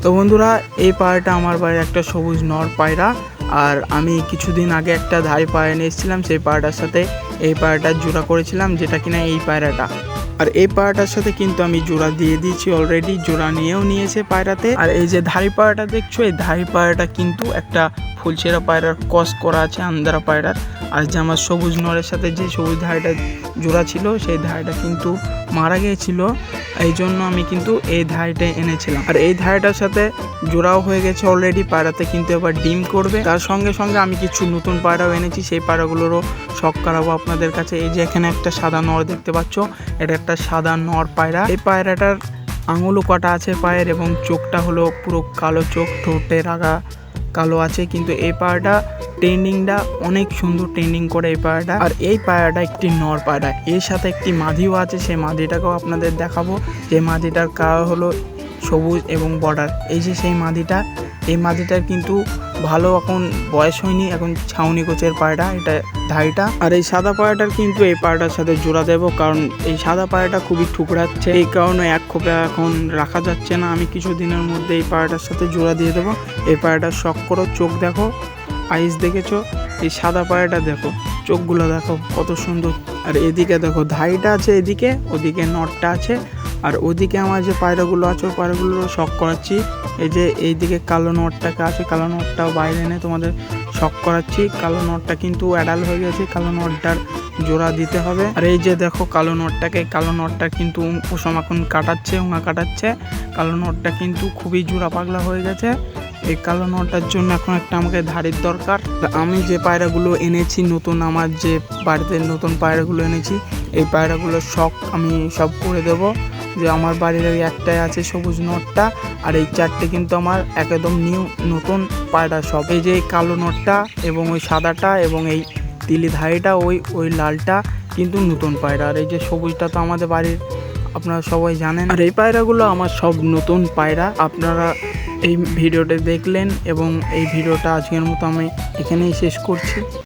তো বন্ধুরা, এই পায়রাটা আমার বাড়ির একটা সবুজ নর পায়রা। আর আমি কিছুদিন আগে একটা ধাই পায়রা নিয়ে এসেছিলাম, সেই পায়রাটার সাথে এই পায়রাটার জোড়া করেছিলাম, যেটা কিনা এই পায়রাটা। আর এই পায়রাটার সাথে কিন্তু আমি জোড়া দিয়ে দিয়েছি অলরেডি, জোড়া নিয়েও নিয়েছে পায়রাতে। আর এই যে ধাই পায়রাটা দেখছো, এই ধাই পায়রাটা কিন্তু একটা ফুলছেড়া পায়রার ক্রস করা আছে, আন্দারা পায়রার। আর যে আমার সবুজ নরের সাথে যে সবুজ ধাইটা জোড়া ছিল, সেই ধাইটা কিন্তু মারা গিয়েছিল, এই জন্য আমি কিন্তু এই ধাইটা এনেছিলাম। আর এই ধাইটার সাথে জোড়াও হয়ে গেছে অলরেডি, পায়রাতে কিন্তু এবার ডিম করবে। তার সঙ্গে সঙ্গে আমি কিছু নতুন পায়রাও এনেছি, সেই পায়রাগুলোরও শখ করাবো আপনাদের কাছে। এই যে এখানে একটা সাদা নর দেখতে পাচ্ছ, এটা একটা সাদা নর পায়রা। এই পায়রাটার আঙুলও কটা আছে পায়ের, এবং চোখটা হলো পুরো কালো চোখ, ঠোঁটের আগা কালো আছে। কিন্তু এই পায়রাটা ট্রেনিংটা অনেক সুন্দর ট্রেনিং করে এই পায়রাটা। আর এই পায়রাটা একটি নর পায়রা, এর সাথে একটি মাদিও আছে, সেই মাদিটাকেও আপনাদের দেখাবো। যে মাদিটার কালার হলো সবুজ এবং বর্ডার। এই যে সেই মাদিটা, এই মাদিটার কিন্তু ভালো এখন বয়স হয়নি, এখন ছাউনি কোচের পায়রা এটা ধাইটা। আর এই সাদা পায়রাটার কিন্তু এই পায়রাটার সাথে জোড়া দেবো, কারণ এই সাদা পায়রাটা খুবই ঠুকরাচ্ছে, এই কারণে এক খোপে এখন রাখা যাচ্ছে না। আমি কিছু দিনের মধ্যে এই পায়রাটার সাথে জোড়া দিয়ে দেবো। এই পায়রাটার শখ করো, চোখ দেখো, আইস দেখেছো, এই সাদা পায়রাটা দেখো, চোখগুলো দেখো কত সুন্দর। আর এদিকে দেখো ধাইটা আছে, এদিকে ওদিকে নটটা আছে। আর ওদিকে আমার যে পায়রাগুলো আছে, ওই পায়রাগুলোরও শখ করাচ্ছি। এই যে এইদিকে কালো নটটাকে আছে, কালো নটটাও বাইরে এনে তোমাদের শখ করাচ্ছি। কালো নটটা কিন্তু অ্যাডাল্ট হয়ে গেছে, কালো নটটার জোড়া দিতে হবে। আর এই যে দেখো কালো নটটাকে, কালো নটটা কিন্তু কুসুম এখন কাটাচ্ছে, উঙা কাটাচ্ছে। কালো নটটা কিন্তু খুবই জোড়া পাগলা হয়ে গেছে। এই কালো নটার জন্য এখন একটা আমাকে ধারের দরকার। আমি যে পায়রাগুলো এনেছি নতুন, আমার যে বাড়িতে নতুন পায়রাগুলো এনেছি, এই পায়রাগুলোর শখ আমি সব করে দেব। যে আমার বাড়ির ওই একটাই আছে সবুজ নটটা, আর এই চারটে কিন্তু আমার একদম নিউ নতুন পায়রা সব। এই যে কালো নটটা এবং ওই সাদাটা এবং এই তিলি ধাইটা, ওই লালটা কিন্তু নতুন পায়রা। আর এই যে সবুজটা তো আমাদের বাড়ির, আপনারা সবাই জানেন। আর এই পায়রাগুলো আমার সব নতুন পায়রা। আপনারা এই ভিডিওটা দেখলেন, এবং এই ভিডিওটা আজকের মতো আমি এখানেই শেষ করছি।